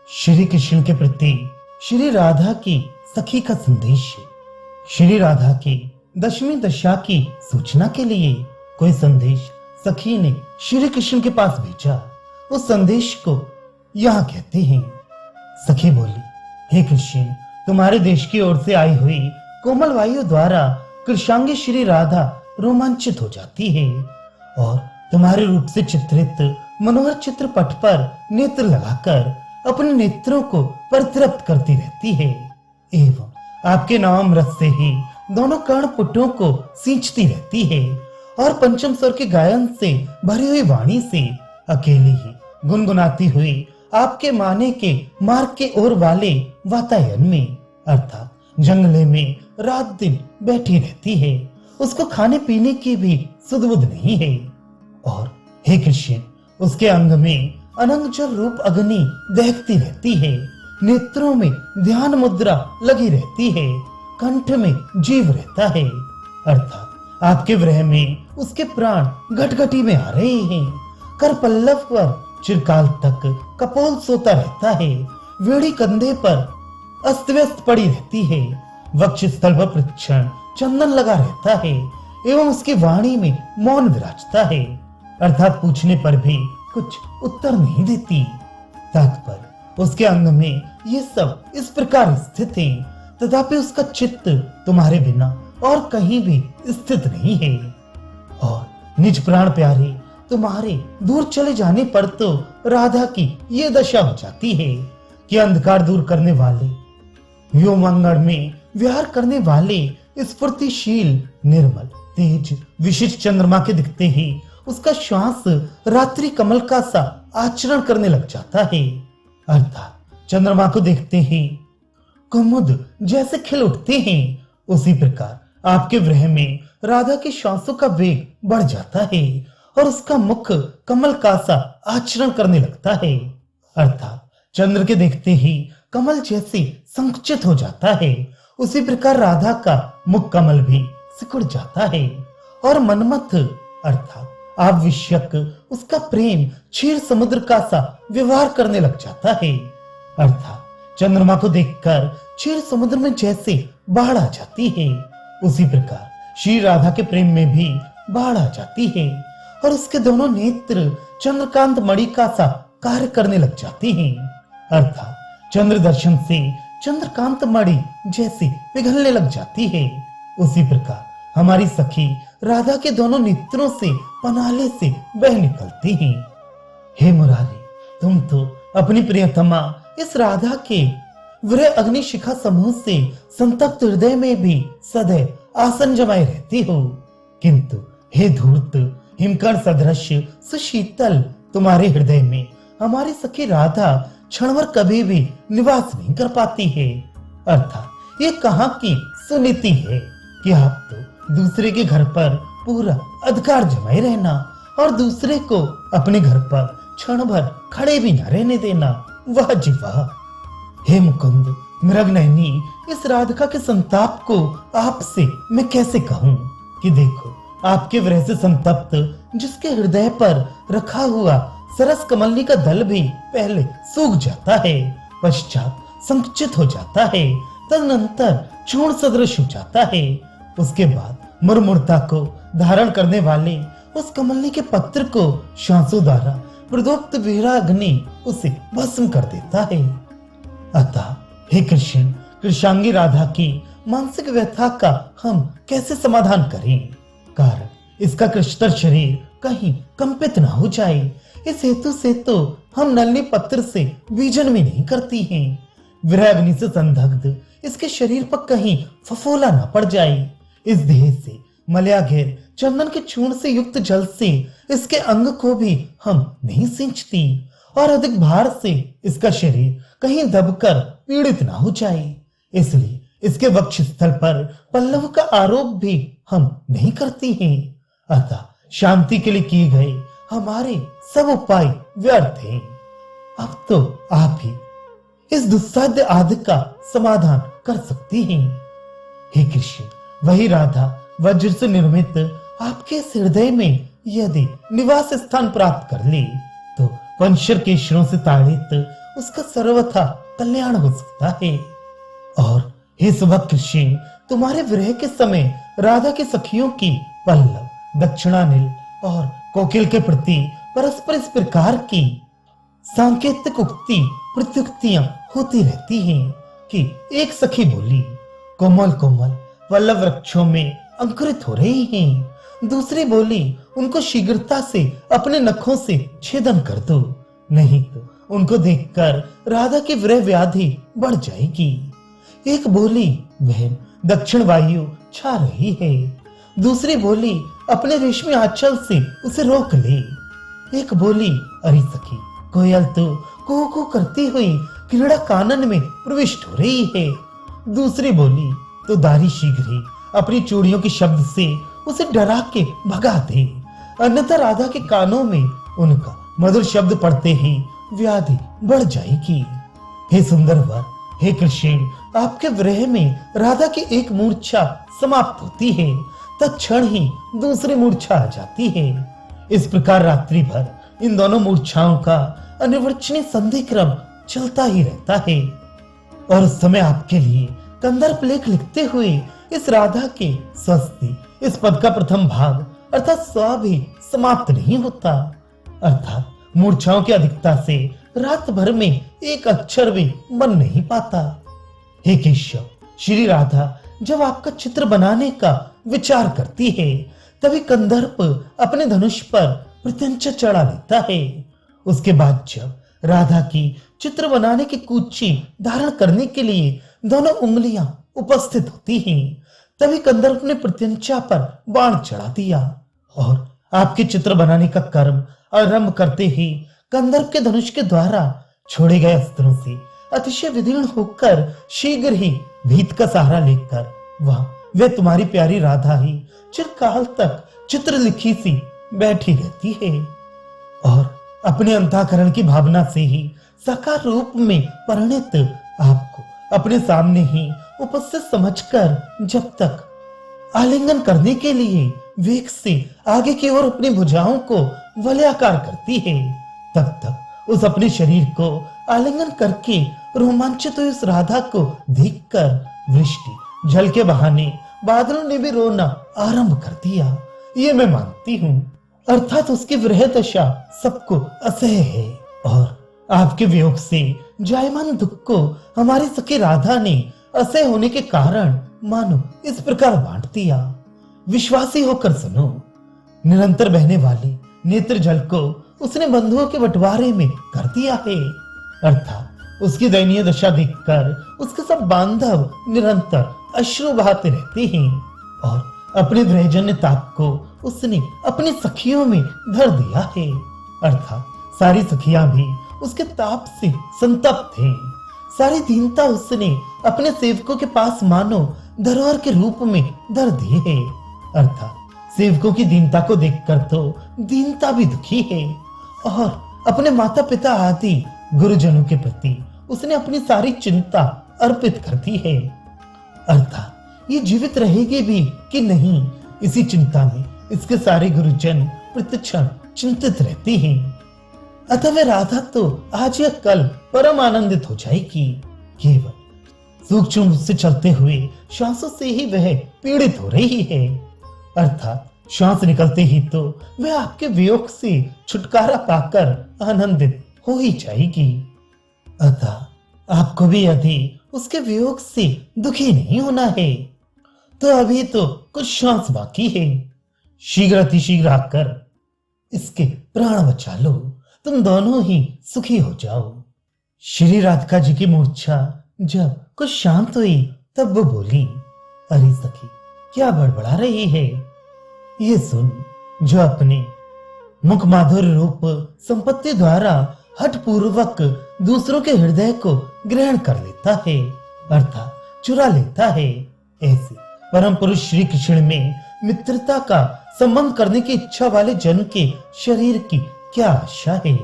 श्री कृष्ण के प्रति श्री राधा की सखी का संदेश है। श्री राधा की दशमी दशा की सूचना के लिए कोई संदेश सखी ने श्री कृष्ण के पास भेजा। उस संदेश को यहाँ कहते हैं। सखी बोली, हे कृष्ण, तुम्हारे देश की ओर से आई हुई कोमल वायु द्वारा कृष्णांगी श्री राधा रोमांचित हो जाती है और तुम्हारे रूप से चित्रित मनोहर चित्रपट पर नेत्र लगाकर अपने नेत्रों को परितृप्त करती रहती है एवं आपके नाम रस से ही दोनों कर्णपुटों को सींचती रहती है और पंचम स्वर के गायन से भरी हुई वाणी से अकेली ही गुनगुनाती हुई आपके माने के मार्ग के ओर वाले वातायन में अर्थात जंगले में रात दिन बैठी रहती है। उसको खाने पीने की भी सुध-बुध नहीं है और हे कृष्ण, उसके अंग में अनंग जल रूप अग्नि दहकती रहती है, नेत्रों में ध्यान मुद्रा लगी रहती है, कंठ में जीव रहता है अर्थात आपके विरह में उसके प्राण घटघटी में आ रहे हैं। कर पल्लव पर चिरकाल तक कपोल सोता रहता है, वेड़ी कंधे पर अस्त व्यस्त पड़ी रहती है, वक्ष स्थल पर प्रक्षण चंदन लगा रहता है एवं उसकी वाणी में मौन विराजता है अर्थात पूछने पर भी कुछ उत्तर नहीं देती। तात्पर्य उसके अंग में ये सब इस प्रकार स्थित है, तथापि उसका चित्त तुम्हारे बिना और कहीं भी स्थित नहीं है और निज प्राण प्यारे तुम्हारे दूर चले जाने पर तो राधा की ये दशा हो जाती है कि अंधकार दूर करने वाले, व्योमांगण में विहार करने वाले स्फूर्तिशील निर्मल तेज विशिष्ट चंद्रमा के दिखते ही उसका श्वास रात्रि कमल का सा आचरण करने लग जाता है अर्थात चंद्रमा को देखते ही कुमुद जैसे खिल उठते हैं, उसी प्रकार आपके विरह में राधा के श्वासों का वेग बढ़ जाता है और उसका मुख कमल का सा आचरण करने लगता है अर्थात चंद्र के देखते ही कमल जैसे संकुचित हो जाता है, उसी प्रकार राधा का मुख कमल भी सिकुड़ जाता है और मनमथ अर्थात आवश्यक उसका प्रेम क्षीर समुद्र का सा व्यवहार करने लग जाता है अर्थात चंद्रमा को देखकर क्षीर समुद्र में जैसे बाढ़ आ जाती है, उसी प्रकार श्री राधा के प्रेम में भी बाढ़ आ जाती है और उसके दोनों नेत्र चंद्रकांत मणि का सा कार्य करने लग जाते हैं अर्थात चंद्र दर्शन से चंद्रकांत मणि जैसे पिघलने लग जाती है। उसी प्रकार हमारी सखी राधा के दोनों नेत्रों से पनाले से बह निकलती हैं। हे मुरारी, तुम तो अपनी प्रियतमा इस राधा के विरह अग्नि शिखा समूह से संतप्त हृदय में भी सदैव आसन जमाए रहती हो, किंतु हे धूर्त हिमकण सदृश सुशीतल तुम्हारे हृदय में हमारी सखी राधा क्षणभर कभी भी निवास नहीं कर पाती है अर्थात ये कहाँ की सुनीति है कि आप तो दूसरे के घर पर पूरा अधिकार जमाए रहना और दूसरे को अपने घर पर क्षण भर खड़े भी न रहने देना। वाह जी वाह। हे मुकुंद, मृगनयनी, इस राधिका के संताप को आपसे मैं कैसे कहूँ कि देखो, आपके विरह से संतप्त जिसके हृदय पर रखा हुआ सरस कमलनी का दल भी पहले सूख जाता है, पश्चात संकुचित हो जाता है, तदनंतर चूर्ण सदृश हो जाता है, उसके बाद मुरमुरता को धारण करने वाले उस कमलनी के पत्र को श्वासों द्वारा प्रदोक्त वीरा अग्नि उसे भस्म कर देता है। अतः हे कृष्ण, कृष्णांगी राधा की मानसिक व्यथा का हम कैसे समाधान करें? कारण इसका कृष्णतर शरीर कहीं कंपित न हो जाए, इस हेतु से तो हम नलनी पत्र से बीजन भी नहीं करती हैं। विरह अग्नि से संदग्ध इसके शरीर पर कहीं फफोला न पड़ जाए। इस देह से मलया घेर चंदन के चूर्ण से युक्त जल से इसके अंग को भी हम नहीं सींचती और अधिक भार से इसका शरीर कहीं दबकर पीड़ित ना हो जाए, इसलिए इसके वक्ष स्थल पर पल्लव का आरोप भी हम नहीं करती हैं। अतः शांति के लिए किए गए हमारे सब उपाय व्यर्थ हैं। अब तो आप ही इस दुस्साध्य आदि का समाधान कर सकती हैं। हे कृष्ण, वही राधा वज्र से निर्मित आपके हृदय में यदि निवास स्थान प्राप्त कर ले तो पंचर केशरों से ताड़ित उसका सर्वथा कल्याण हो सकता है। और हे सुभग कृष्ण, तुम्हारे विरह के समय राधा की सखियों की पल्लव, दक्षिणानिल और कोकिल के प्रति परस्पर इस प्रकार की सांकेतिक उक्ति प्रत्युक्तियां होती रहती हैं कि एक सखी बोली, कोमल कोमल पल्लव वृक्षों में अंकुरित हो रही हैं। दूसरी बोली, उनको शीघ्रता से अपने नखों से छेदन कर दो, नहीं तो उनको देखकर राधा की विरह व्याधि बढ़ जाएगी। एक बोली, बहन दक्षिण वायु छा रही है। दूसरी बोली, अपने रेशमी आंचल से उसे रोक ले। एक बोली, अरे सखी, कोयल तो कू कू करती हुई क्रीड़ा कानन में प्रविष्ट हो रही है। दूसरी बोली, तो दारी शीघ्र ही अपनी चूड़ियों के शब्द से उसे डरा के भगा दे, अन्यथा राधा के कानों में उनका मधुर शब्द पड़ते ही व्याधि बढ़ जाएगी। हे सुंदर वर, हे कृष्ण, आपके विरह में राधा की एक मूर्छा समाप्त होती है, तत्क्षण ही दूसरी मूर्छा आ जाती है। इस प्रकार रात्रि भर इन दोनों मूर्छाओं का अनिर्वचनीय संधि क्रम चलता ही रहता है। और उस समय आपके लिए कंदर्प लेख लिखते हुए इस राधा के स्वस्ति इस पद का प्रथम भाग अर्थात स्व भी समाप्त नहीं होता, अर्थात मूर्छाओं की अधिकता से रात भर में एक अक्षर भी बन नहीं पाता। हे केशव, श्री राधा जब आपका चित्र बनाने का विचार करती है, तभी कंदर्प अपने धनुष पर प्रत्यंचा चढ़ा लेता है। उसके बाद जब राधा की चित्र बनाने की कूची धारण करने के लिए दोनों उंगलियां उपस्थित होती हैं, तभी कंदर्प ने प्रत्यंचा पर बाण चढ़ा दिया और आपके चित्र बनाने का कर्म आरंभ करते ही कंदर्प के धनुष के द्वारा छोड़े गए अस्त्रों से अतिशय विदीर्ण होकर शीघ्र ही भीत का सहारा लेकर वह तुम्हारी प्यारी राधा ही चिरकाल तक चित्र लिखी सी बैठी रहती है और अपने अंतःकरण की भावना से ही साकार रूप में परिणित आपको अपने सामने ही उपस्थित समझकर जब तक आलिंगन करने के लिए वेग से आगे की ओर अपनी भुजाओं को वलयाकार करती है, तब तक उस अपने शरीर को आलिंगन करके रोमांचित हुई उस राधा को देखकर वृष्टि जल के बहाने बादलों ने भी रोना आरंभ कर दिया। ये मैं मानती हूँ, अर्थात उसकी विरह दशा सबको असह्य है और आपके वियोग से जायमान दुख को हमारी सखी राधा ने असह्य होने के कारण मानो इस प्रकार बांट दिया। विश्वासी होकर सुनो, निरंतर बहने वाले नेत्र जल को उसने बंधुओं के बंटवारे में कर दिया है, अर्थात उसकी दयनीय दशा देखकर उसके सब बांधव निरंतर अश्रु बहाते रहते हैं और अपने विरहजन्य ताप को उसने अपनी सखियों में धर दिया है, अर्थात सारी सखियां भी उसके ताप से संतप्त हैं। सारी दीनता उसने अपने सेवकों के पास मानो धरोहर के रूप में धर दी है, अर्थात सेवकों की दीनता को देखकर तो दीनता भी दुखी है और अपने माता पिता आदि गुरुजनों के प्रति उसने अपनी सारी चिंता अर्पित कर दी है, अर्थात ये जीवित रहेगी भी कि नहीं, इसी चिंता में इसके सारे गुरुजन प्रतिक्षण चिंतित रहते हैं। अतः वह राधा तो आज या कल परम आनंदित हो जाएगी। केवल सूक्ष्म रूप से चलते हुए श्वासों से ही वह पीड़ित हो रही है, अर्थात श्वास निकलते ही तो वह आपके वियोग से छुटकारा पाकर आनंदित हो ही जाएगी। अतः आपको भी यदि उसके वियोग से दुखी नहीं होना है तो अभी तो कुछ श्वास बाकी है, शीघ्र अतिशीघ्र आकर इसके प्राण बचा लो, तुम दोनों ही सुखी हो जाओ। श्री राधिका जी की मूर्छा जब कुछ शांत हुई तब वो बोली, अरे सखी, क्या बड़बड़ा रही है? ये सुन, जो अपने मुख माधुर्य रूप संपत्ति द्वारा हठ पूर्वक दूसरों के हृदय को ग्रहण कर लेता है, अर्थात चुरा लेता है, ऐसे परम पुरुष श्री कृष्ण में मित्रता का संबंध करने की इच्छा वाले जन के शरीर की क्या आशा है।